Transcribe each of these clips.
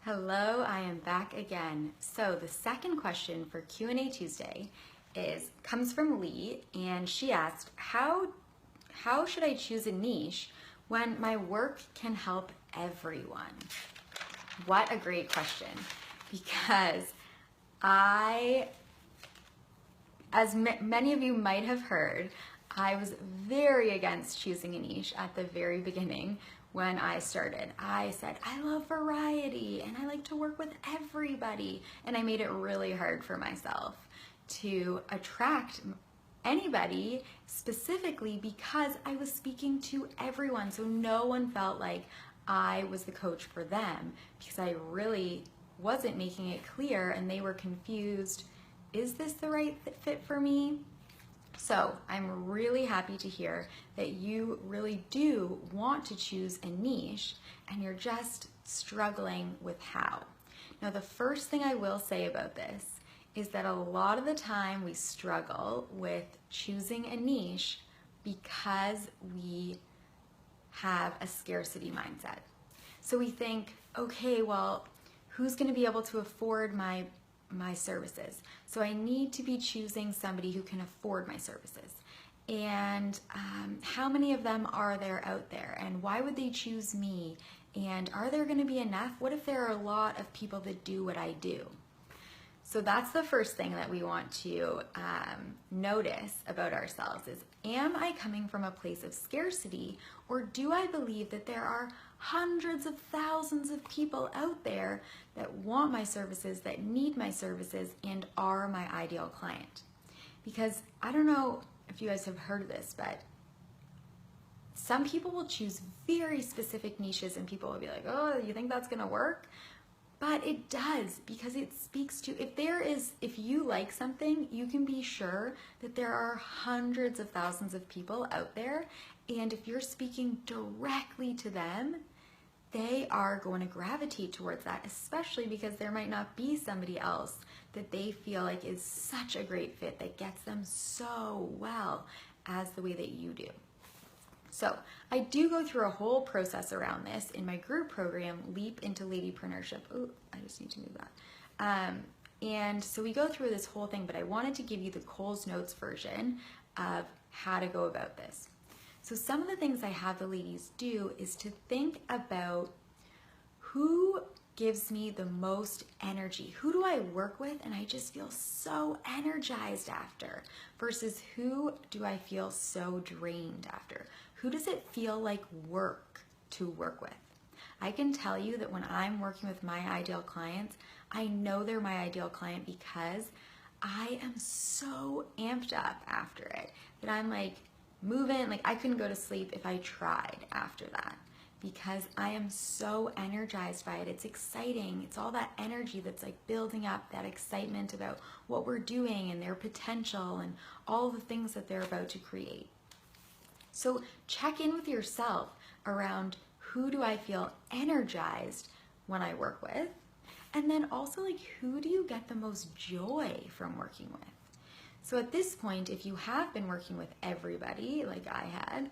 Hello, I am back again. So the second question for Q&A Tuesday comes from Lee, and she asked, how should I choose a niche when my work can help everyone? What a great question, because many of you might have heard, I was very against choosing a niche at the very beginning. When I started, I said, I love variety and I like to work with everybody. And I made it really hard for myself to attract anybody specifically because I was speaking to everyone. So no one felt like I was the coach for them because I really wasn't making it clear and they were confused. Is this the right fit for me? So I'm really happy to hear that you really do want to choose a niche and you're just struggling with how. Now, the first thing I will say about this is that a lot of the time we struggle with choosing a niche because we have a scarcity mindset. So we think, okay, well, who's going to be able to afford my services? So I need to be choosing somebody who can afford my services. And how many of them are there out there? And why would they choose me? And are there going to be enough? What if there are a lot of people that do what I do? So that's the first thing that we want to notice about ourselves is, am I coming from a place of scarcity, or do I believe that there are hundreds of thousands of people out there that want my services, that need my services, and are my ideal client? Because I don't know if you guys have heard of this, but some people will choose very specific niches and people will be like, oh, you think that's gonna work? But it does, because it speaks to, if you like something, you can be sure that there are hundreds of thousands of people out there, and if you're speaking directly to them, they are going to gravitate towards that, especially because there might not be somebody else that they feel like is such a great fit that gets them so well as the way that you do. So I do go through a whole process around this in my group program, Leap into Ladypreneurship. Oh, I just need to move that. And so we go through this whole thing, but I wanted to give you the Cole's Notes version of how to go about this. So some of the things I have the ladies do is to think about who gives me the most energy. Who do I work with and I just feel so energized after, versus who do I feel so drained after? Who does it feel like work to work with? I can tell you that when I'm working with my ideal clients, I know they're my ideal client because I am so amped up after it that I'm like moving, like I couldn't go to sleep if I tried after that, because I am so energized by it. It's exciting. It's all that energy that's like building up, that excitement about what we're doing and their potential and all the things that they're about to create. So check in with yourself around, who do I feel energized when I work with? And then also, like, who do you get the most joy from working with? So at this point, if you have been working with everybody like I had,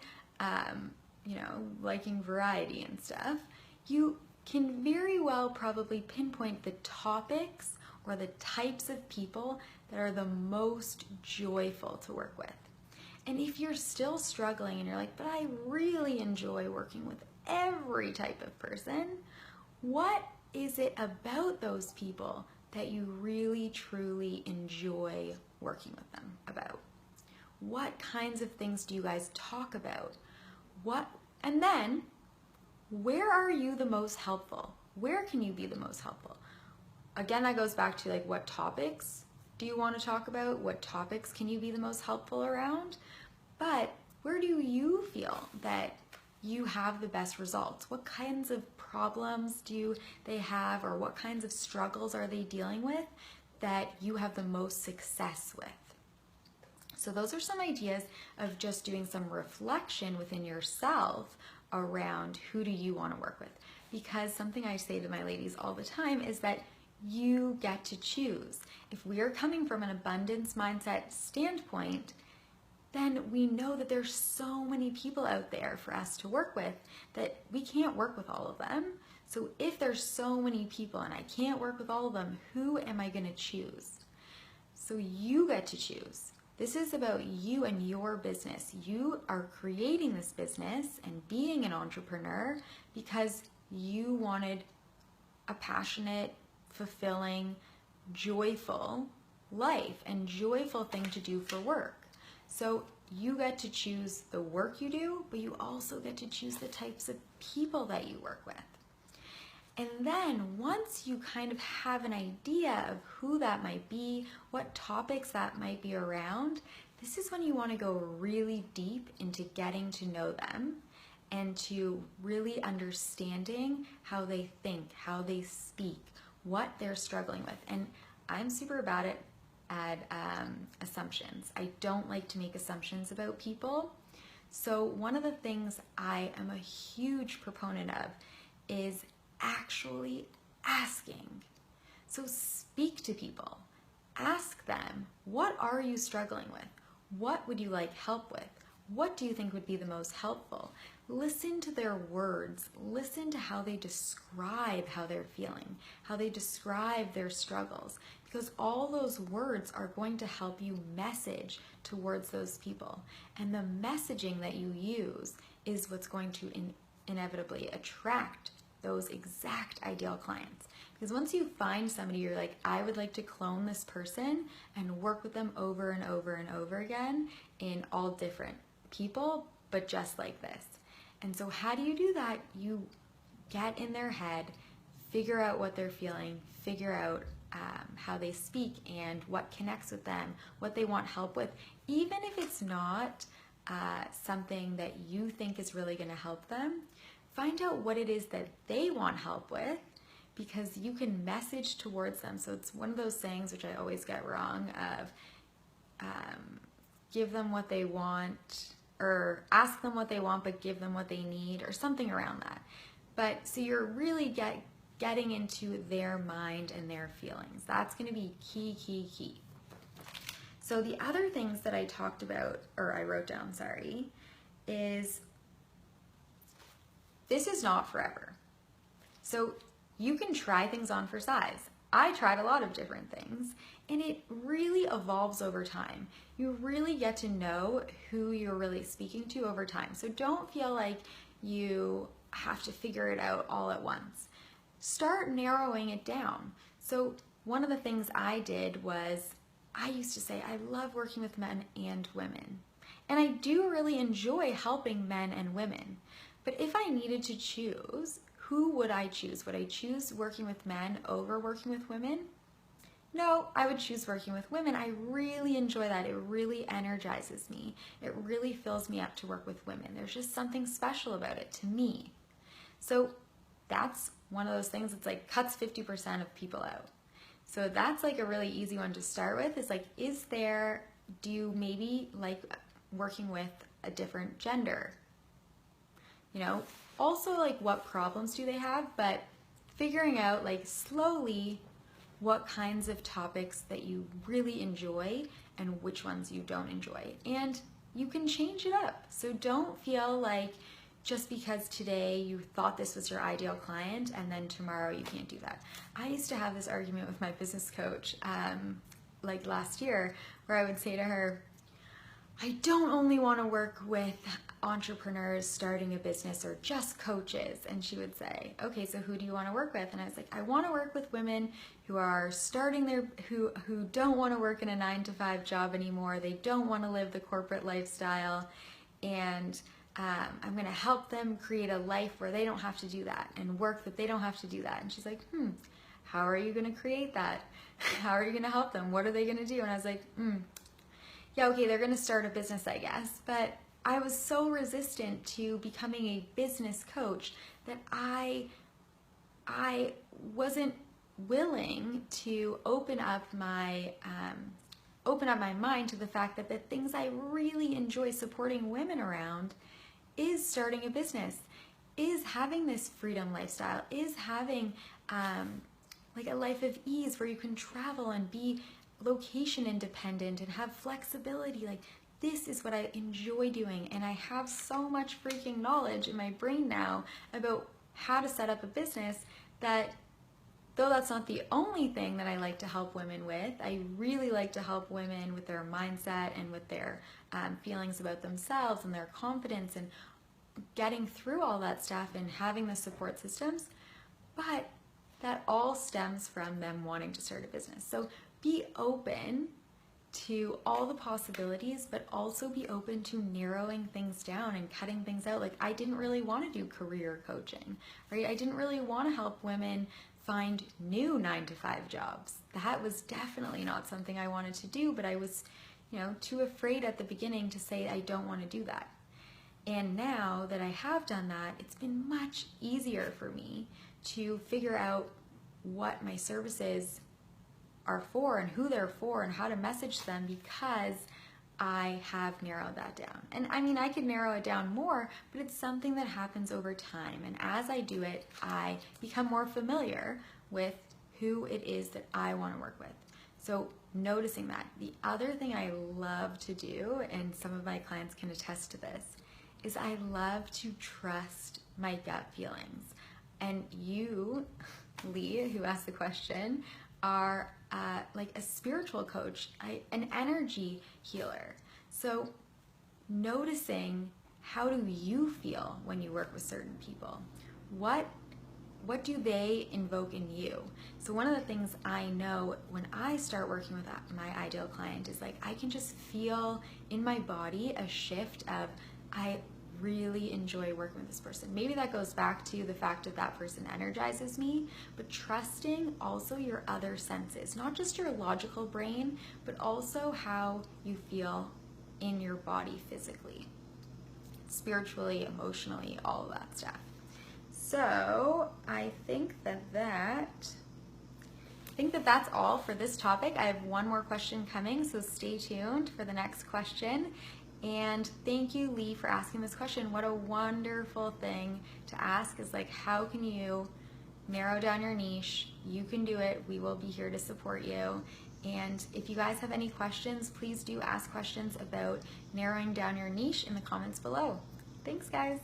liking variety and stuff, you can very well probably pinpoint the topics or the types of people that are the most joyful to work with. And if you're still struggling and you're like, but I really enjoy working with every type of person, what is it about those people that you really truly enjoy working with them about? What kinds of things do you guys talk about? And then, where are you the most helpful? Where can you be the most helpful? Again, that goes back to like, what topics do you want to talk about? What topics can you be the most helpful around? But where do you feel that you have the best results? What kinds of problems do they have, or what kinds of struggles are they dealing with that you have the most success with? So those are some ideas of just doing some reflection within yourself around, who do you want to work with? Because something I say to my ladies all the time is that you get to choose. If we are coming from an abundance mindset standpoint, then we know that there's so many people out there for us to work with that we can't work with all of them. So if there's so many people and I can't work with all of them, who am I going to choose? So you get to choose. This is about you and your business. You are creating this business and being an entrepreneur because you wanted a passionate, fulfilling, joyful life and joyful thing to do for work. So you get to choose the work you do, but you also get to choose the types of people that you work with. And then once you kind of have an idea of who that might be, what topics that might be around, this is when you want to go really deep into getting to know them and to really understanding how they think, how they speak, what they're struggling with. And I'm super bad at assumptions. I don't like to make assumptions about people. So one of the things I am a huge proponent of is actually asking. So speak to people. Ask them, what are you struggling with? What would you like help with? What do you think would be the most helpful? Listen to their words. Listen to how they describe how they're feeling, how they describe their struggles, because all those words are going to help you message towards those people. And the messaging that you use is what's going to inevitably attract those exact ideal clients. Because once you find somebody, you're like, I would like to clone this person and work with them over and over and over again in all different people, but just like this. And so how do you do that? You get in their head, figure out what they're feeling, figure out how they speak and what connects with them, what they want help with. Even if it's not something that you think is really going to help them, find out what it is that they want help with, because you can message towards them. So it's one of those sayings which I always get wrong of give them what they want, or ask them what they want but give them what they need, or something around that. But so you're really getting into their mind and their feelings. That's going to be key. So the other things that I talked about, or I wrote down, sorry, is this is not forever. So you can try things on for size. I tried a lot of different things, and it really evolves over time. You really get to know who you're really speaking to over time. So don't feel like you have to figure it out all at once. Start narrowing it down. So one of the things I did was, I used to say, I love working with men and women. And I do really enjoy helping men and women. But if I needed to choose, who would I choose? Would I choose working with men over working with women? No, I would choose working with women. I really enjoy that. It really energizes me. It really fills me up to work with women. There's just something special about it to me. So that's one of those things that's like cuts 50% of people out. So that's like a really easy one to start with. Is like, do you maybe like working with a different gender? You know, also like what problems do they have, but figuring out like slowly what kinds of topics that you really enjoy and which ones you don't enjoy. And you can change it up. So don't feel like just because today you thought this was your ideal client and then tomorrow you can't do that. I used to have this argument with my business coach like last year, where I would say to her, I don't only want to work with entrepreneurs starting a business or just coaches. And she would say, okay, so who do you want to work with? And I was like, I want to work with women who are starting who don't want to work in a 9-to-5 job anymore. They don't want to live the corporate lifestyle. And I'm going to help them create a life where they don't have to do that, and work that they don't have to do that. And she's like, how are you going to create that? How are you going to help them? What are they going to do? And I was like, yeah, okay, they're going to start a business, I guess. But I was so resistant to becoming a business coach that I wasn't willing to open up my mind to the fact that the things I really enjoy supporting women around is starting a business, is having this freedom lifestyle, is having like a life of ease where you can travel and be location independent and have flexibility. Like, this is what I enjoy doing, and I have so much freaking knowledge in my brain now about how to set up a business that though that's not the only thing that I like to help women with, I really like to help women with their mindset and with their feelings about themselves and their confidence and getting through all that stuff and having the support systems. But that all stems from them wanting to start a business. So be open to all the possibilities, but also be open to narrowing things down and cutting things out. Like, I didn't really want to do career coaching, right? I didn't really want to help women find new 9-to-5 jobs. That was definitely not something I wanted to do, but I was, too afraid at the beginning to say I don't want to do that. And now that I have done that, it's been much easier for me to figure out what my services are for and who they're for and how to message them, because I have narrowed that down. And I mean, I could narrow it down more, but it's something that happens over time. And as I do it, I become more familiar with who it is that I want to work with. So noticing that. The other thing I love to do, and some of my clients can attest to this, is I love to trust my gut feelings. And you, Lee, who asked the question, are like a spiritual coach, an energy healer. So noticing, how do you feel when you work with certain people? What do they invoke in you? So one of the things I know when I start working with my ideal client is like, I can just feel in my body a shift of, I really enjoy working with this person. Maybe that goes back to the fact that that person energizes me, but trusting also your other senses, not just your logical brain, but also how you feel in your body physically, spiritually, emotionally, all of that stuff. So I think that's all for this topic. I have one more question coming, so stay tuned for the next question. And thank you, Lee, for asking this question. What a wonderful thing to ask, is like, how can you narrow down your niche? You can do it. We will be here to support you. And if you guys have any questions, please do ask questions about narrowing down your niche in the comments below. Thanks, guys.